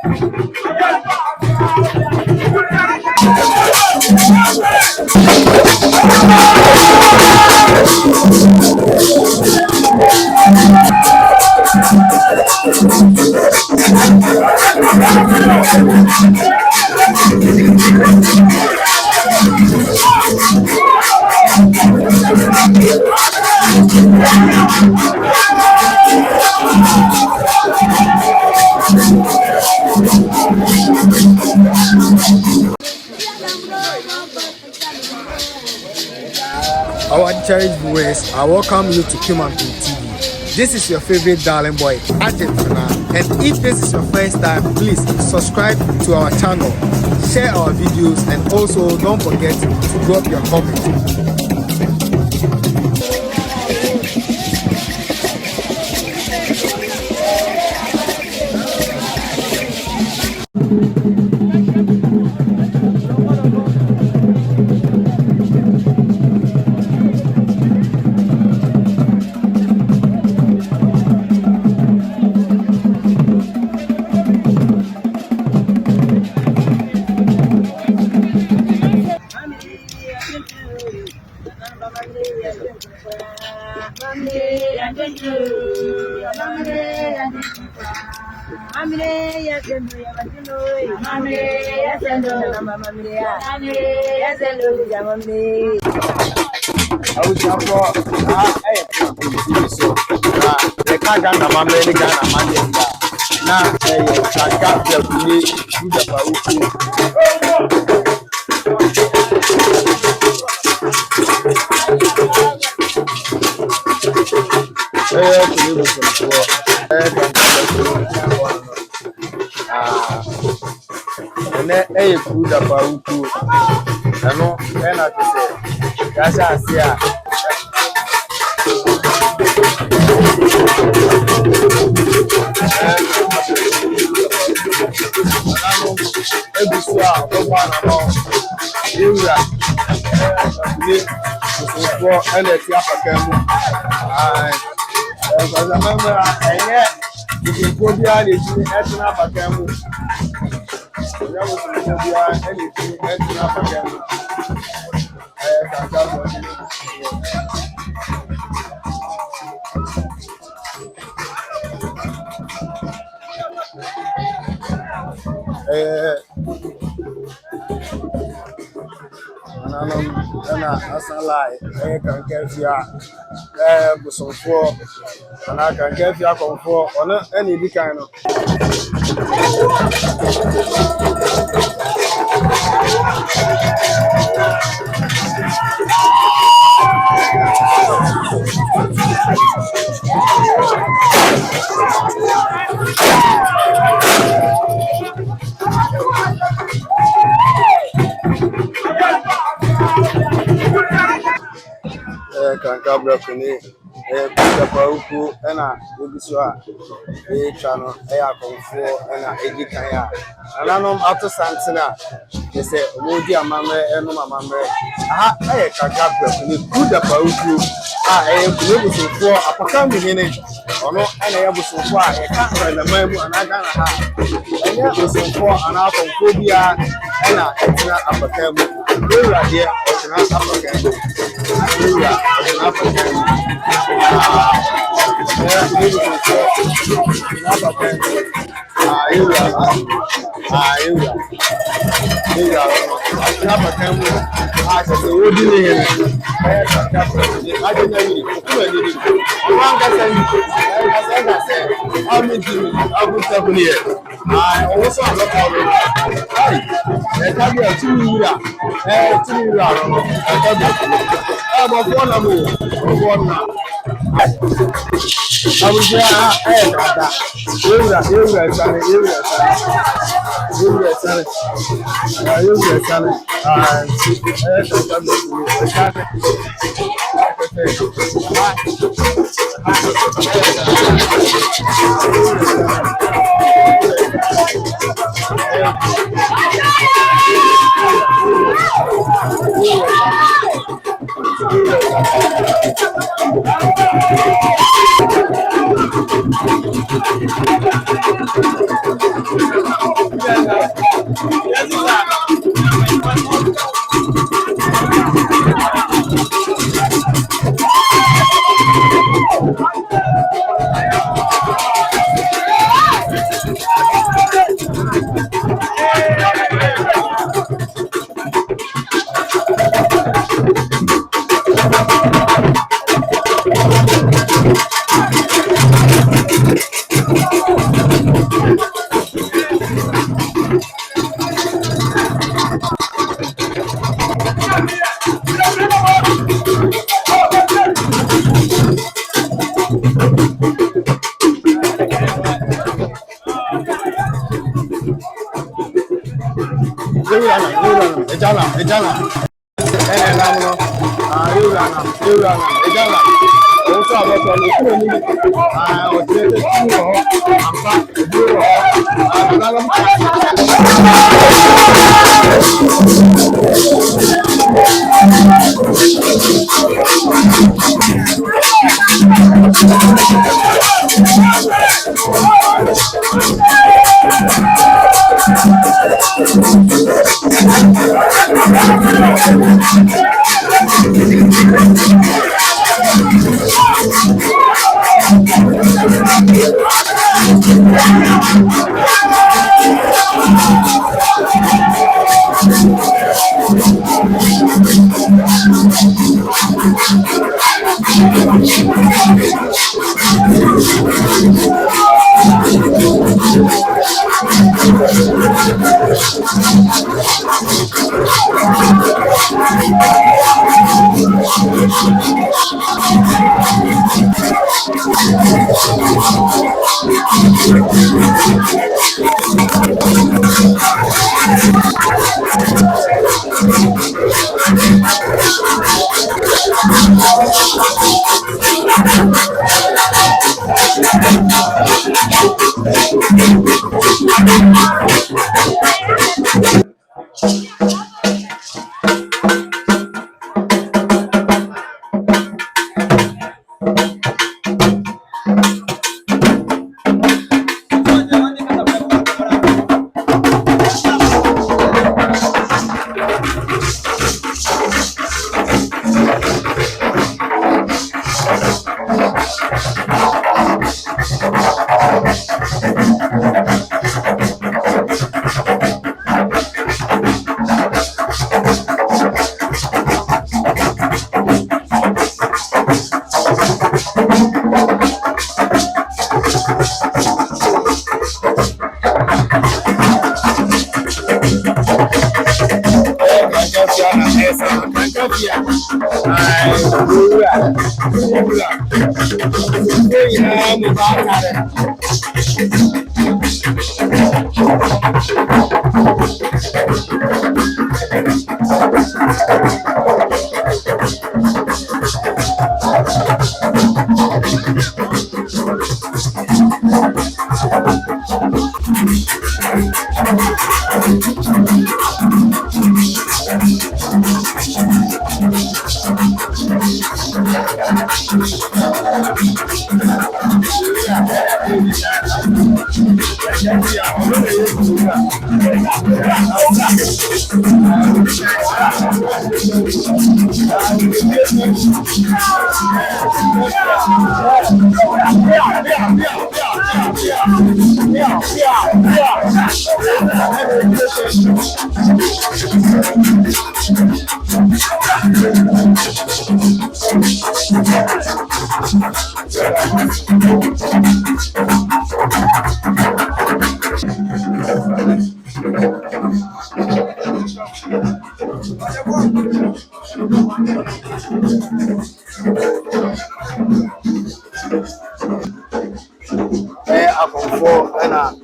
Our cherished viewers, I welcome you to Kranka TV. This is your favorite darling boy, Argentina. And if this is your first time, please subscribe to our channel, share our videos, and also don't forget to drop your comments. Ghana mamre Ghana mande na Kranka Brakune Brafohene Asalai, Kranka Busonfo, and I can get you for any kind of. Kranka Brakune, Brafohene, and I will be so a channel, a comfort, and a Edikaya. And I know after Santana, they say, Woody a mamma and no mamma. I Kranka Brakune, good Brafohene. I am able to for a Pacam in it, or no, and I was so far, I can't find a memo and I can't have. And that was so far an out of phobia, and I not a Pacam. We are here, or not African. We are African.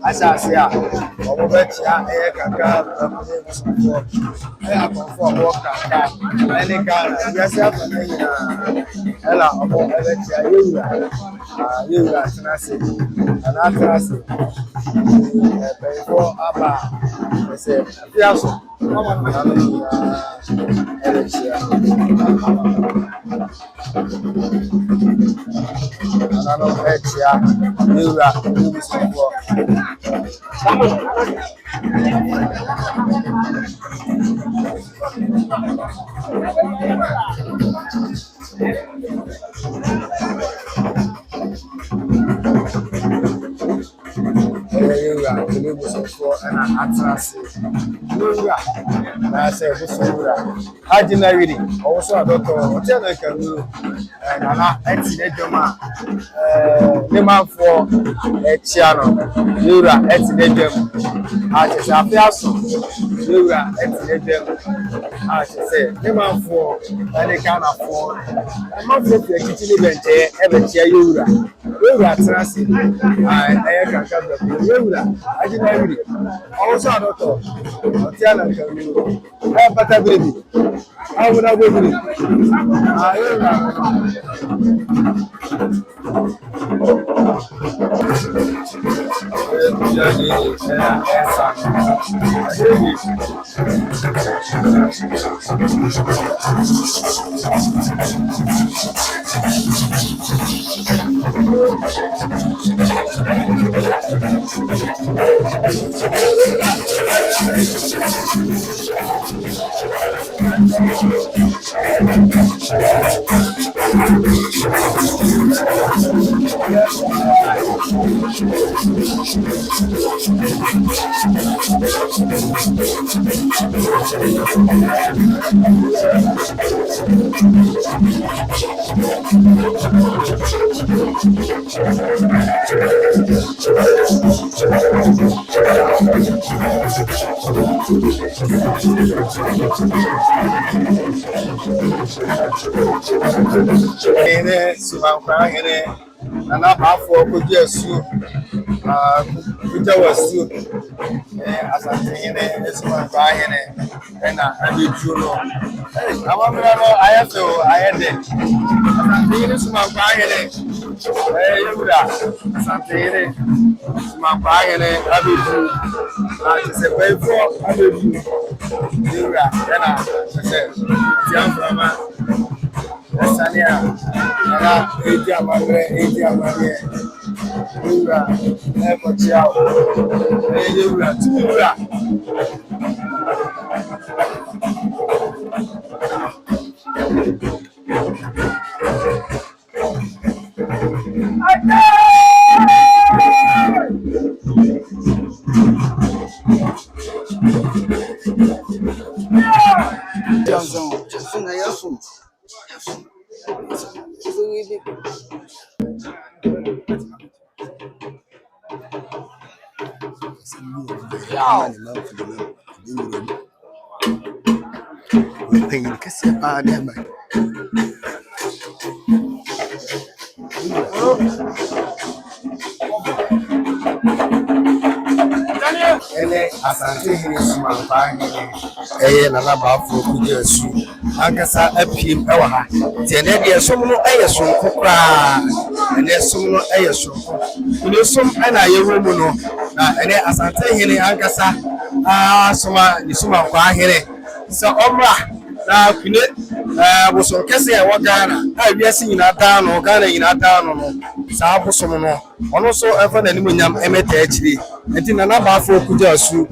Asasia, or Betia, Kranka Brakune, for Kranka, any Ghana, yes, Ella, or Betia, you are Tanasi, and Atrasi, before Abba, I said, Piasso, for an atlas. I say, ordinary, also a doctor, whatever can do, and I'm accident. Name for a channel, Lura, Etidem, I just have Lura, Etidem, I should say, name for any kind of phone. I'm not going to kitchen event, ever share Lura. Lura, Transit, I Kranka Brakune, Lura, I didn't know it. Also a doctor, whatever can do. But a baby, I would have been it. Suman Brafohene, and I'm half for good years. Peter was too, as I'm saying, Suman Brafohene, and I did you know. I have to, I had it. Suman Brafohene, something, Suman Brafohene, I did you. I just said, wait for, I did you. Then I said, young drama. Sania, Eja Mare, Eja Mare, Ura, Never Chow, Ura, Tura. Asante Suman Brafohene na Brafohene kujesu ankasa apiem ewa ha tie na de som no eyeso kokra ene som no eyeso ne som na yewo mu no na ene Asante ankasa soma ni Suman Brafohene so omra na kune boso kese e wo Ghana wiase nyina dan no Ghana nyina dan no sa bosom no ono so efa na nimu nyam emeta akiri enti na Brafohene kujesu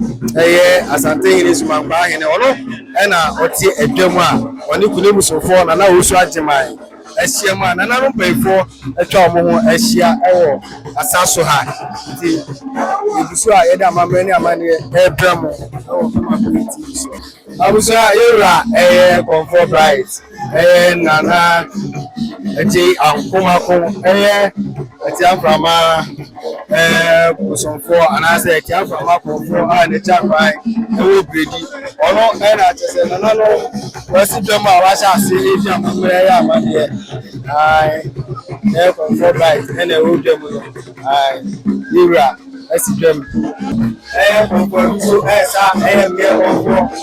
Asante Suman Brafohene ono na oti edwam a oni kune musofo na osu agemai ahia mu na no mpaifo atwa omo ho ahia ewo asaso ha nti ebusu a yeda amamre ni amane ebram ewo community so abuso yura comfort bright nana eji ankomako eti aframa kusonfo anase eti aframa konfo a ne champai ewo bredi ono na chese nana no wasi dwama washa ase eji amamre ya amane comfort bright ene ewo dwam yura SDM. Comfort so sa me comfort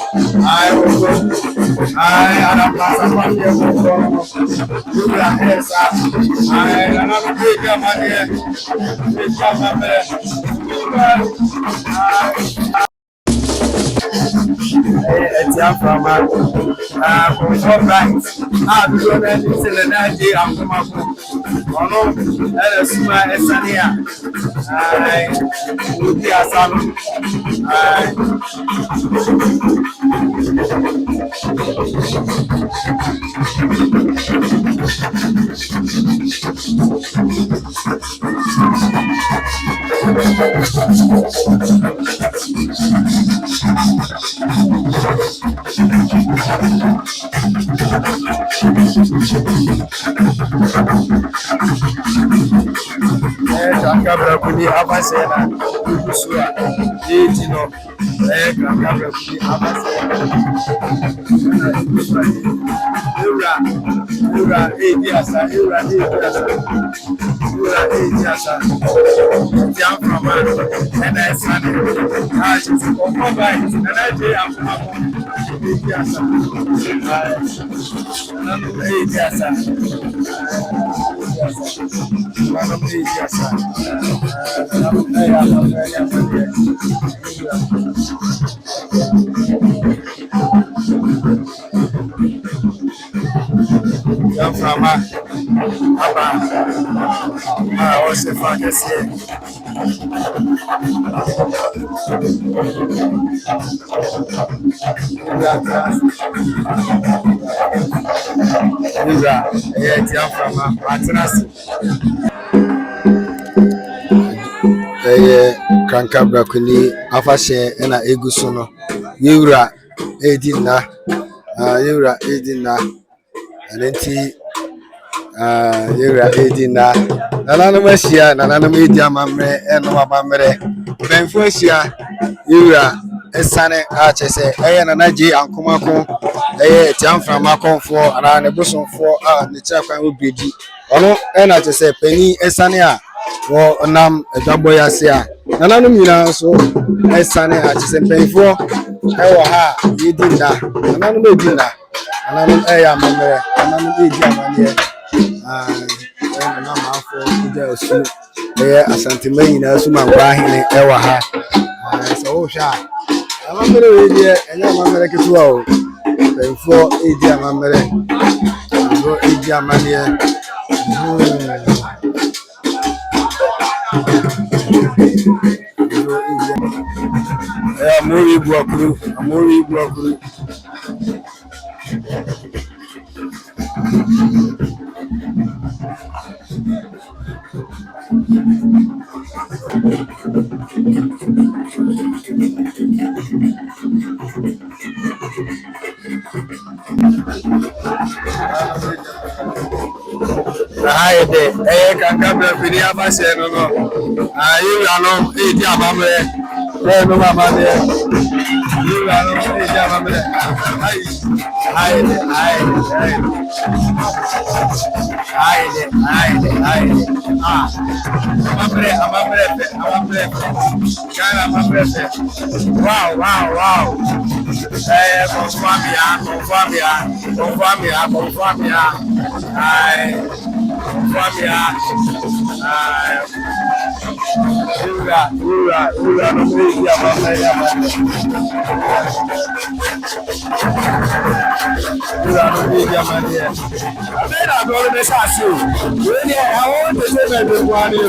ana pasa kwa comfort yura sa ana no be jamani be jamani Etiam from right. Do you know the Nigeria from Ono and Suman Esania? Would be a son. Kranka Brakune Abasena, Usua, Dɛities, Kranka Brakune Abasena, Ura, Dɛities, Jam from and I Sunday. I just come by, and I say I'm from Dɛities, Jam from I was a fantasy. Jam from Kranka Brakune afashe na eguso no yewura edina yewura edina anenti yewura edina nananum ahia nananum edi amamre eno amamre benfo ahia yewura esane a chese nana je ankomako etiam from akonfo ana ne bosonfo ne chiakwan obredi ono na chese pani esane a wo nam edwabo yase a nananum nyina so esane a chese penfo wo ha yedina nananum edina nananum amamre nananum edi amane na mafo ida osu asantema nyina Suman Brafohene wo ha so wo hwa amamre we die enya amamre ketuwa o penfo edi amamre go edi amane amori buakuru Kranka Brakune abase no ayu ano edi amamre no amamre ayu ano edi amamre amamre kana amamre wow confirm Ura no media amamre Ura no media amamre abena do me sase o we ni I want to say me do one o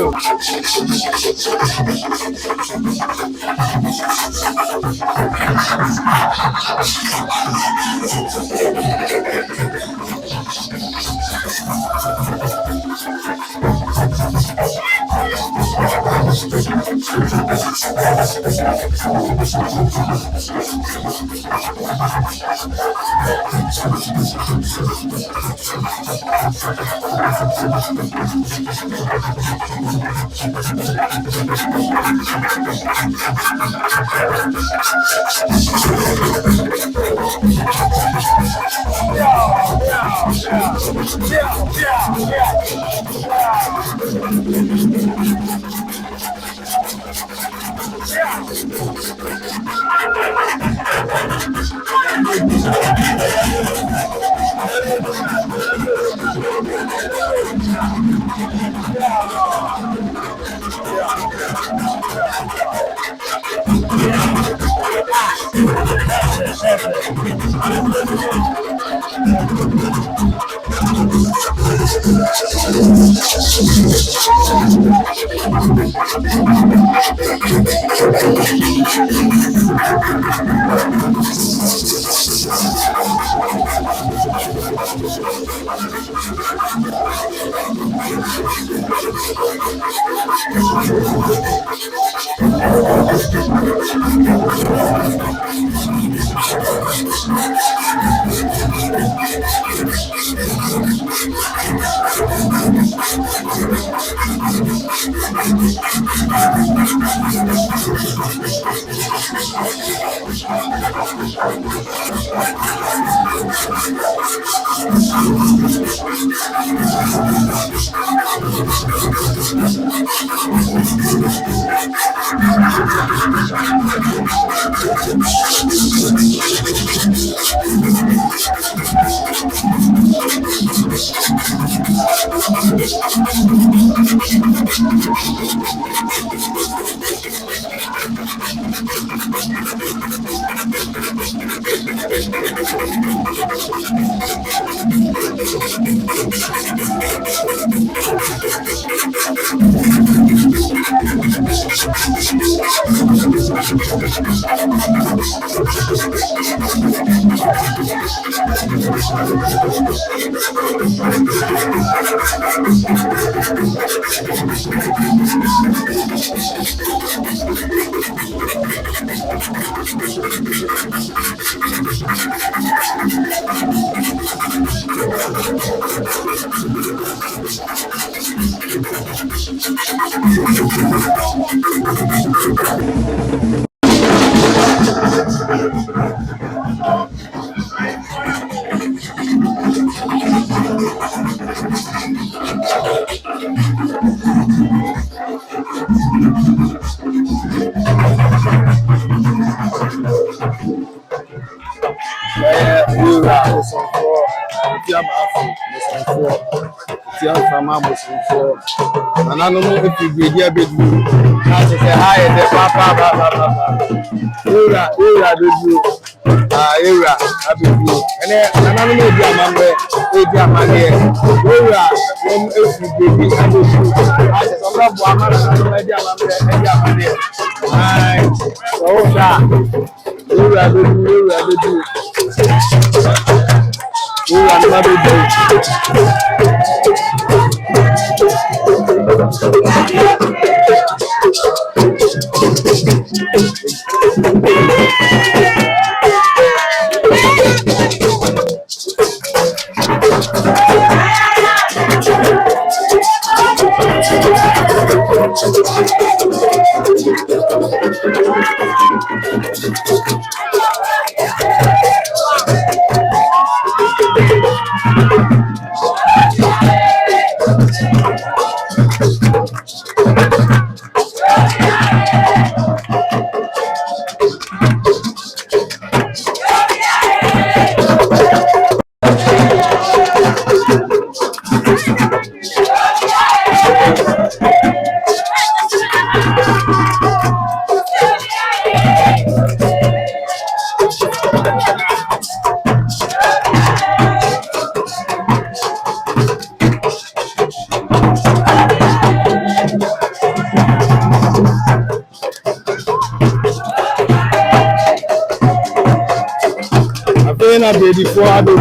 Before I do,